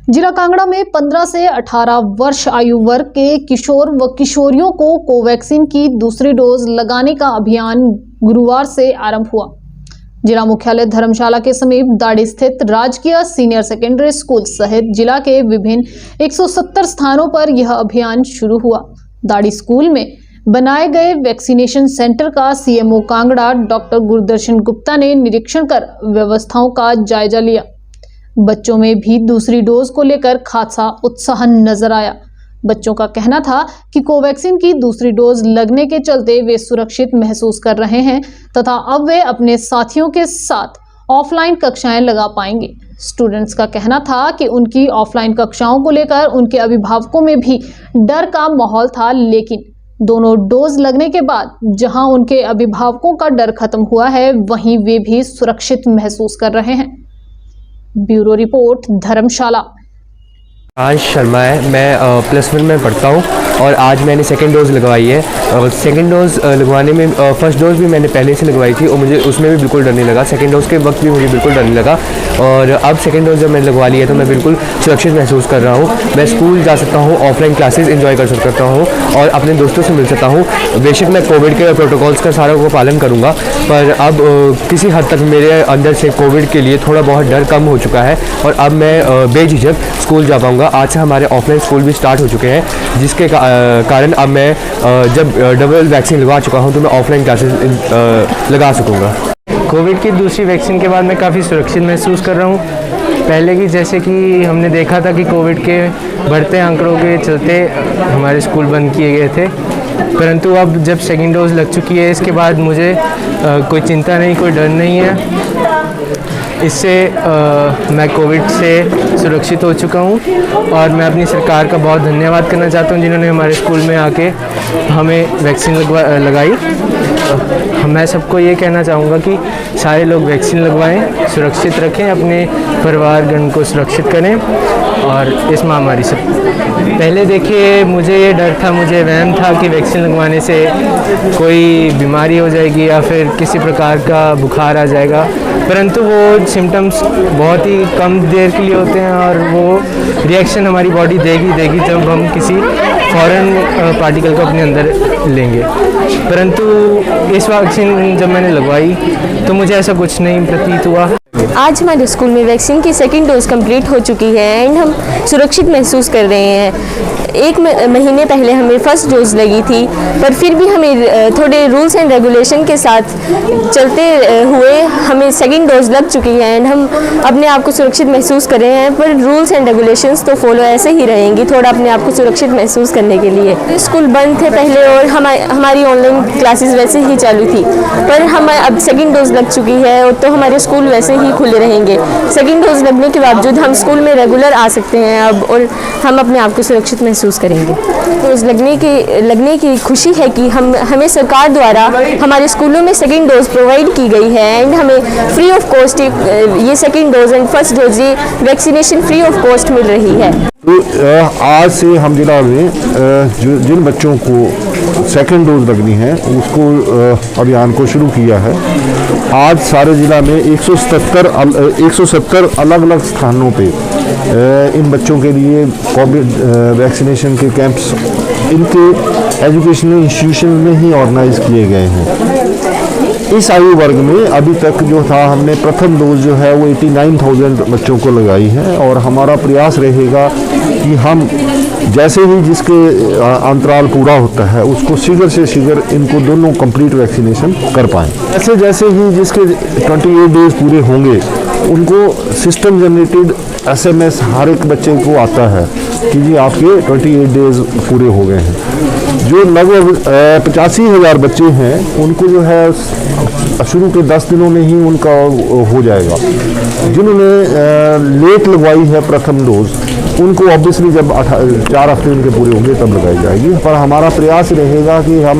जिला कांगड़ा में 15 से 18 वर्ष आयु वर्ग के किशोर व किशोरियों को कोवैक्सीन की दूसरी डोज लगाने का अभियान गुरुवार से आरंभ हुआ। जिला मुख्यालय धर्मशाला के समीप दाड़ी स्थित राजकीय सीनियर सेकेंडरी स्कूल सहित जिला के विभिन्न 170 स्थानों पर यह अभियान शुरू हुआ। दाड़ी स्कूल में बनाए गए वैक्सीनेशन सेंटर का सीएमओ कांगड़ा डॉक्टर गुरदर्शन गुप्ता ने निरीक्षण कर व्यवस्थाओं का जायजा लिया। बच्चों में भी दूसरी डोज को लेकर खासा उत्साह नजर आया। बच्चों का कहना था कि कोवैक्सीन की दूसरी डोज लगने के चलते वे सुरक्षित महसूस कर रहे हैं तथा अब वे अपने साथियों के साथ ऑफलाइन कक्षाएं लगा पाएंगे। स्टूडेंट्स का कहना था कि उनकी ऑफलाइन कक्षाओं को लेकर उनके अभिभावकों में भी डर का माहौल था, लेकिन दोनों डोज लगने के बाद जहां उनके अभिभावकों का डर खत्म हुआ है, वहीं वे भी सुरक्षित महसूस कर रहे हैं। ब्यूरो रिपोर्ट धर्मशाला। आज शर्मा है, मैं +1 में पढ़ता हूँ और आज मैंने सेकेंड डोज़ लगवाई है। और सेकेंड डोज़ लगवाने में फर्स्ट डोज़ भी मैंने पहले से लगवाई थी और मुझे उसमें भी बिल्कुल डर नहीं लगा। सेकेंड डोज़ के वक्त भी मुझे बिल्कुल डर नहीं लगा और अब सेकेंड डोज़ जब मैंने लगवा लिया तो मैं बिल्कुल सुरक्षित महसूस कर रहा हूँ। मैं स्कूल जा सकता हूँ, ऑफलाइन क्लासेस एंजॉय कर सकता हूँ और अपने दोस्तों से मिल सकता हूँ। बेशक मैं कोविड के प्रोटोकॉल्स का सारा को पालन करूँगा, पर अब किसी हद तक मेरे अंदर से कोविड के लिए थोड़ा बहुत डर कम हो चुका है और अब मैं बेझिझक स्कूल जा पाऊँगा। आज से हमारे ऑफलाइन स्कूल भी स्टार्ट हो चुके हैं, जिसके कारण अब मैं जब डबल वैक्सीन लगवा चुका हूं तो मैं ऑफलाइन क्लासेस लगा सकूंगा। कोविड की दूसरी वैक्सीन के बाद मैं काफ़ी सुरक्षित महसूस कर रहा हूं। पहले की जैसे कि हमने देखा था कि कोविड के बढ़ते आंकड़ों के चलते हमारे स्कूल बंद किए गए थे, परंतु अब जब सेकेंड डोज लग चुकी है इसके बाद मुझे कोई चिंता नहीं, कोई डर नहीं है। इससे मैं कोविड से सुरक्षित हो चुका हूँ और मैं अपनी सरकार का बहुत धन्यवाद करना चाहता हूँ जिन्होंने हमारे स्कूल में आके हमें वैक्सीन लगाई। मैं सबको ये कहना चाहूँगा कि सारे लोग वैक्सीन लगवाएं, सुरक्षित रखें, अपने परिवारगण को सुरक्षित करें और इस महामारी से। पहले देखिए मुझे ये डर था, मुझे वहम था कि वैक्सीन लगवाने से कोई बीमारी हो जाएगी या फिर किसी प्रकार का बुखार आ जाएगा, परंतु वो सिम्टम्स बहुत ही कम देर के लिए होते हैं और वो रिएक्शन हमारी बॉडी देगी जब हम किसी फॉरेन पार्टिकल को अपने अंदर लेंगे। परंतु इस वैक्सीन जब मैंने लगवाई तो मुझे ऐसा कुछ नहीं प्रतीत हुआ। आज हमारे स्कूल में वैक्सीन की सेकेंड डोज कंप्लीट हो चुकी है एंड हम सुरक्षित महसूस कर रहे हैं। एक महीने पहले हमें फर्स्ट डोज लगी थी, पर फिर भी हमें थोड़े रूल्स एंड रेगुलेशन के साथ चलते हुए हमें सेकेंड डोज लग चुकी है एंड हम अपने आप को सुरक्षित महसूस कर रहे हैं। पर रूल्स एंड रेगुलेशंस तो फॉलो ऐसे ही रहेंगी, थोड़ा अपने आप को सुरक्षित महसूस करने के लिए। स्कूल बंद थे पहले और हमारी ऑनलाइन क्लासेस वैसे ही चालू थी, पर हम अब सेकेंड डोज लग चुकी है और तो हमारे स्कूल वैसे ही खुले रहेंगे। सेकेंड डोज लगने के बावजूद हम स्कूल में रेगुलर आ सकते हैं अब और हम अपने आप को सुरक्षित महसूस करेंगे। डोज लगने की खुशी है कि हमें सरकार द्वारा हमारे स्कूलों में सेकेंड डोज प्रोवाइड की गई है एंड हमें फ्री ऑफ कॉस्ट ये second dose and first dose ये वैक्सीनेशन फ्री ऑफ कॉस्ट मिल रही है। तो आज से हम जिला में जिन बच्चों को सेकेंड डोज लगनी है उसको अभियान को शुरू किया है। आज सारे जिला में 170 अलग अलग स्थानों पे इन बच्चों के लिए कोविड वैक्सीनेशन के कैंप्स इनके एजुकेशनल इंस्टीट्यूशन में ही ऑर्गेनाइज किए गए हैं। इस आयु वर्ग में अभी तक जो था हमने प्रथम डोज जो है वो 89,000 बच्चों को लगाई है और हमारा प्रयास रहेगा कि हम जैसे ही जिसके अंतराल पूरा होता है उसको शीघ्र से शीघ्र इनको दोनों कंप्लीट वैक्सीनेशन कर पाएँ। जैसे जैसे ही जिसके 28 डेज पूरे होंगे उनको सिस्टम जनरेटेड SMS हर एक बच्चे को आता है कि जी आपके 28 डेज पूरे हो गए हैं। जो लगभग 85,000 बच्चे हैं उनको जो है शुरू के 10 दिनों में ही उनका हो जाएगा। जिन्होंने लेट लगवाई है प्रथम डोज उनको ऑब्वियसली जब 4 हफ्ते उनके पूरे होंगे तब लगाई जाएगी। पर हमारा प्रयास रहेगा कि हम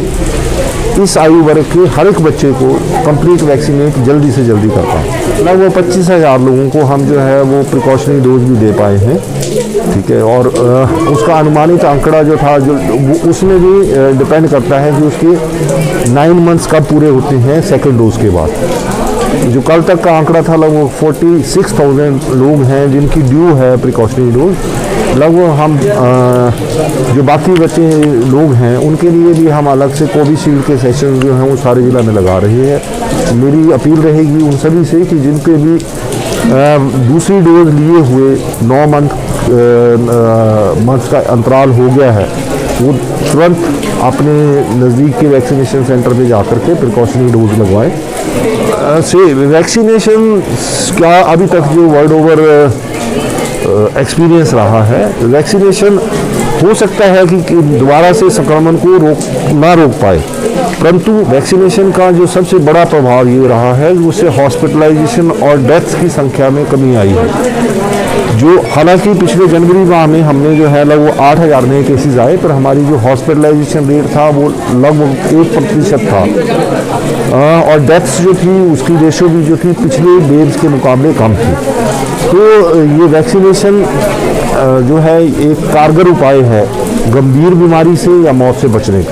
इस आयु वर्ग के हर एक बच्चे को कंप्लीट वैक्सीनेट जल्दी से जल्दी कर पाएँ। लगभग 25,000 लोगों को हम जो है वो प्रिकॉशनरी डोज भी दे पाए हैं, ठीक है। और उसका अनुमानित आंकड़ा जो था जो उसमें भी डिपेंड करता है कि उसके 9 मंथ्स कब पूरे होते हैं सेकेंड डोज के बाद। जो कल तक का आंकड़ा था लगभग 46,000 लोग हैं जिनकी ड्यू है प्रिकॉशनरी डोज। लगभग हम जो बाकी बचे लोग हैं उनके लिए भी हम अलग से कोविशील्ड के सेशन जो हैं वो सारे ज़िला में लगा रहे हैं। मेरी अपील रहेगी उन सभी से कि जिनके भी दूसरी डोज लिए हुए 9 मंथ का अंतराल हो गया है वो तुरंत अपने नज़दीक के वैक्सीनेशन सेंटर पे जाकर के प्रिकॉशनरी डोज लगवाएं। वैक्सीनेशन का अभी तक जो वर्ल्ड ओवर एक्सपीरियंस रहा है, वैक्सीनेशन हो सकता है कि दोबारा से संक्रमण को रोक पाए, परंतु वैक्सीनेशन का जो सबसे बड़ा प्रभाव ये रहा है कि उससे हॉस्पिटलाइजेशन और डेथ्स की संख्या में कमी आई है। जो हालांकि पिछले जनवरी माह में हमने जो है लगभग 8,000 नए केसेस आए, पर हमारी जो हॉस्पिटलाइजेशन रेट था वो लगभग 1% था और डेथ्स जो थी उसकी रेशो भी जो थी पिछले वेव्स के मुकाबले कम थी। तो ये वैक्सीनेशन जो है एक कारगर उपाय है गंभीर बीमारी से या मौत से बचने का।